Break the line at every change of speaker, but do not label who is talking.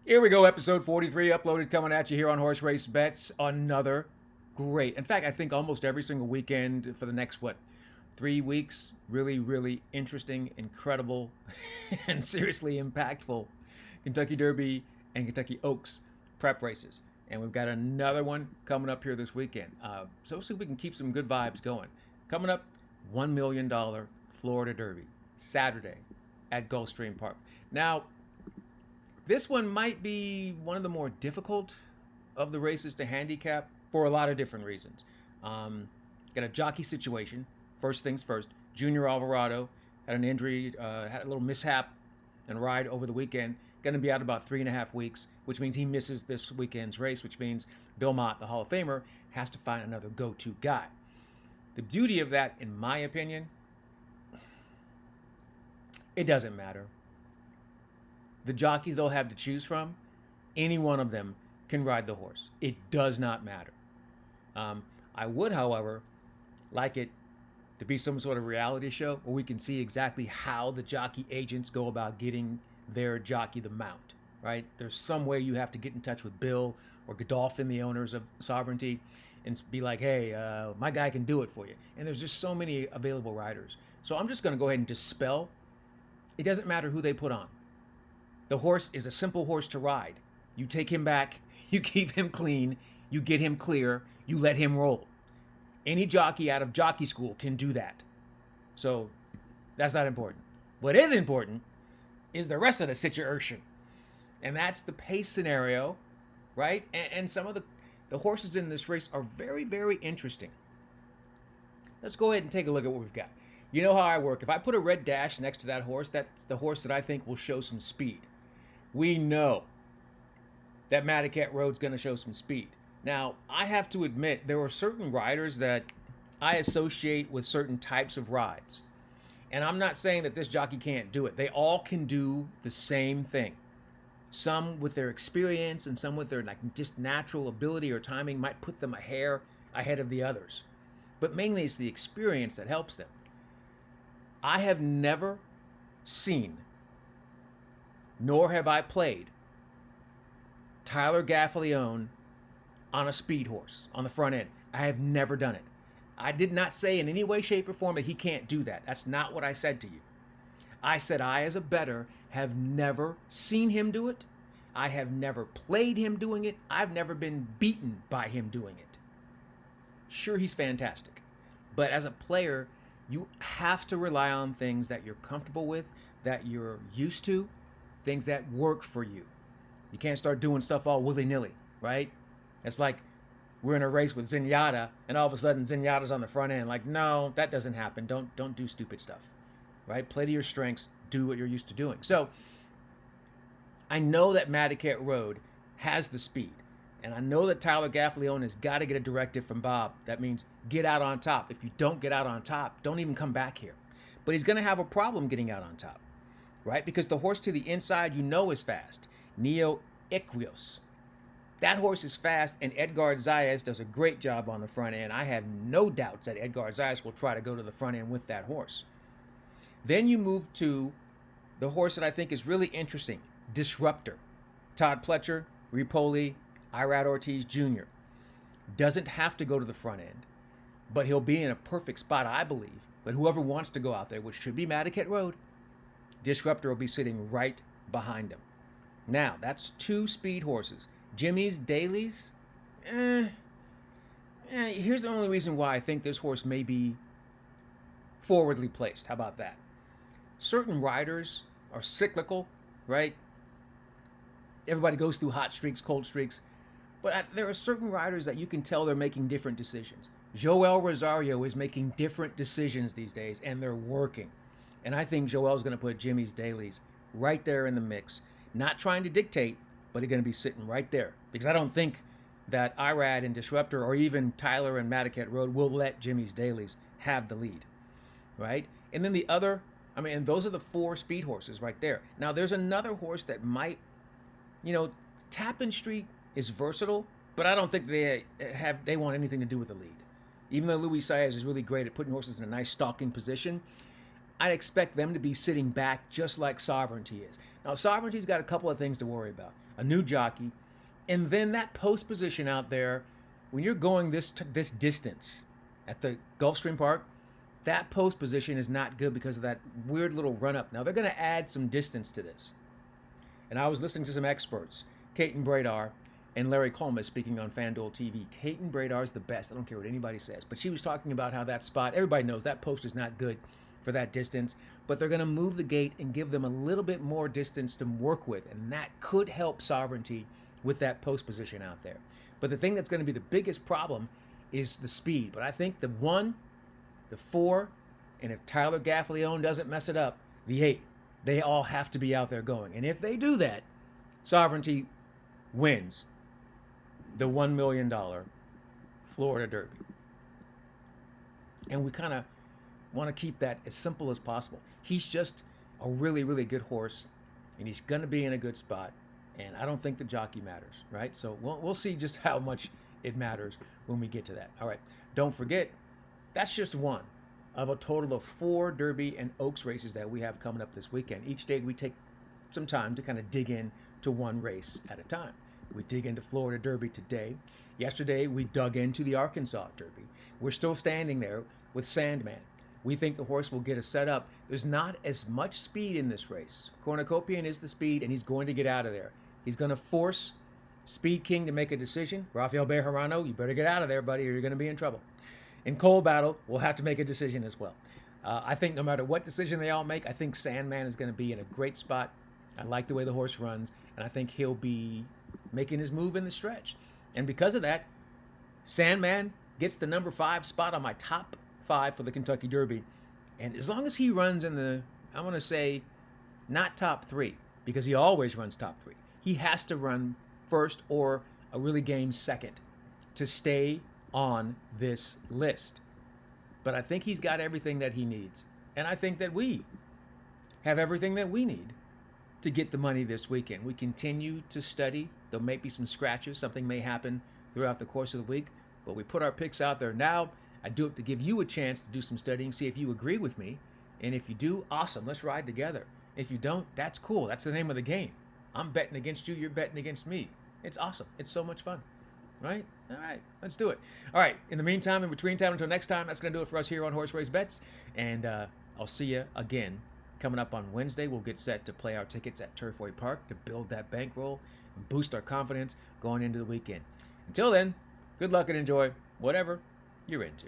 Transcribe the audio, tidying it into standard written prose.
Here we go, episode 43, uploaded, coming at you here on Horse Race Bets. Another great. In fact, I think almost every single weekend for the next, 3 weeks, really, really interesting, incredible, and seriously impactful Kentucky Derby and Kentucky Oaks prep races. And we've got another one coming up here this weekend. So see if we can keep some good vibes going. Coming up, $1 million Florida Derby, Saturday at Gulfstream Park. Now, this one might be one of the more difficult of the races to handicap for a lot of different reasons. Got a jockey situation. First things first, Junior Alvarado had an injury, had a little mishap and ride over the weekend. Going to be out about 3.5 weeks, which means he misses this weekend's race, which means Bill Mott, the Hall of Famer, has to find another go-to guy. The beauty of that, in my opinion, it doesn't matter. The jockeys they'll have to choose from, any one of them can ride the horse. It does not matter. I would, however, like it to be some sort of reality show where we can see exactly how the jockey agents go about getting their jockey the mount, right? There's some way you have to get in touch with Bill or Godolphin, the owners of Sovereignty, and be like, hey, my guy can do it for you. And there's just so many available riders. So I'm just going to go ahead and dispel. It doesn't matter who they put on. The horse is a simple horse to ride. You take him back, you keep him clean, you get him clear, you let him roll. Any jockey out of jockey school can do that. So that's not important. What is important is the rest of the situation. And that's the pace scenario, right? And some of the horses in this race are very, very interesting. Let's go ahead and take a look at what we've got. You know how I work. If I put a red dash next to that horse, that's the horse that I think will show some speed. We know that Madaket Road's going to show some speed. Now, I have to admit, there are certain riders that I associate with certain types of rides. And I'm not saying that this jockey can't do it. They all can do the same thing. Some with their experience and some with their just natural ability or timing might put them a hair ahead of the others. But mainly it's the experience that helps them. I have never seen, nor have I played, Tyler Gaffalione on a speed horse on the front end. I have never done it. I did not say in any way, shape, or form that he can't do that. That's not what I said to you. I said I, as a bettor, have never seen him do it. I have never played him doing it. I've never been beaten by him doing it. Sure, he's fantastic. But as a player, you have to rely on things that you're comfortable with, that you're used to, things that work for you. You can't start doing stuff all willy-nilly, right? It's like we're in a race with Zenyatta, and all of a sudden Zenyatta's on the front end. Like, no, that doesn't happen. Don't do stupid stuff, right? Play to your strengths. Do what you're used to doing. So I know that Madaket Road has the speed, and I know that Tyler Gaffalione has got to get a directive from Bob. That means get out on top. If you don't get out on top, don't even come back here. But he's going to have a problem getting out on top, right? Because the horse to the inside, is fast. Neo Equios. That horse is fast, and Edgar Zayas does a great job on the front end. I have no doubts that Edgar Zayas will try to go to the front end with that horse. Then you move to the horse that I think is really interesting, Disruptor. Todd Pletcher, Ripoli, Irad Ortiz Jr. Doesn't have to go to the front end, but he'll be in a perfect spot, I believe. But whoever wants to go out there, which should be Madaket Road, Disruptor will be sitting right behind him. Now, that's two speed horses. Jimmy's Dailies, here's the only reason why I think this horse may be forwardly placed. How about that? Certain riders are cyclical, right? Everybody goes through hot streaks, cold streaks. But there are certain riders that you can tell they're making different decisions. Joel Rosario is making different decisions these days, and they're working. And I think Joel's going to put Jimmy's Dailies right there in the mix. Not trying to dictate, but he's going to be sitting right there. Because I don't think that Irad and Disruptor or even Tyler and Madaket Road will let Jimmy's Dailies have the lead, right? And then the other, and those are the four speed horses right there. Now, there's another horse that might, Tappan Street is versatile, but I don't think they want anything to do with the lead. Even though Luis Saez is really great at putting horses in a nice stalking position, I expect them to be sitting back just like Sovereignty is. Now, Sovereignty's got a couple of things to worry about. a new jockey, and then that post position out there, when you're going this distance at the Gulfstream Park, that post position is not good because of that weird little run up. Now they're going to add some distance to this, and I was listening to some experts, Caton Bradar and Larry Colmus, speaking on FanDuel TV. Caton Bradar is the best. I don't care what anybody says, but she was talking about how that spot, everybody knows that post is not good for that distance, but they're going to move the gate and give them a little bit more distance to work with, and that could help Sovereignty with that post position out there. But the thing that's going to be the biggest problem is the speed. But I think the 1, the 4, and if Tyler Gaffalione doesn't mess it up, the 8, they all have to be out there going. And if they do that, Sovereignty wins the $1 million Florida Derby. And we kind of want to keep that as simple as possible. He's just a really, really good horse, and he's going to be in a good spot. And I don't think the jockey matters, right? So we'll see just how much it matters when we get to that. All right, don't forget, that's just one of a total of 4 Derby and Oaks races that we have coming up this weekend. Each day we take some time to kind of dig in to one race at a time. We dig into Florida Derby today. Yesterday, we dug into the Arkansas Derby. We're still standing there with Sandman. We think the horse will get us set up. There's not as much speed in this race. Cornucopian is the speed, and he's going to get out of there. He's going to force Speed King to make a decision. Rafael Bejarano, you better get out of there, buddy, or you're going to be in trouble. In Coal Battle, we'll have to make a decision as well. I think no matter what decision they all make, I think Sandman is going to be in a great spot. I like the way the horse runs, and I think he'll be making his move in the stretch. And because of that, Sandman gets the number 5 spot on my top 5 for the Kentucky Derby. And as long as he runs in the, I want to say, not top 3, because he always runs top 3. He has to run first or a really game second to stay on this list. But I think he's got everything that he needs. And I think that we have everything that we need to get the money this weekend. We continue to study. There may be some scratches. Something may happen throughout the course of the week. But we put our picks out there now. I do it to give you a chance to do some studying, see if you agree with me. And if you do, awesome. Let's ride together. If you don't, that's cool. That's the name of the game. I'm betting against you. You're betting against me. It's awesome. It's so much fun. Right? All right. Let's do it. All right. In the meantime, in between time, until next time, that's going to do it for us here on Horse Race Bets. And I'll see you again coming up on Wednesday. We'll get set to play our tickets at Turfway Park to build that bankroll and boost our confidence going into the weekend. Until then, good luck and enjoy whatever you're into.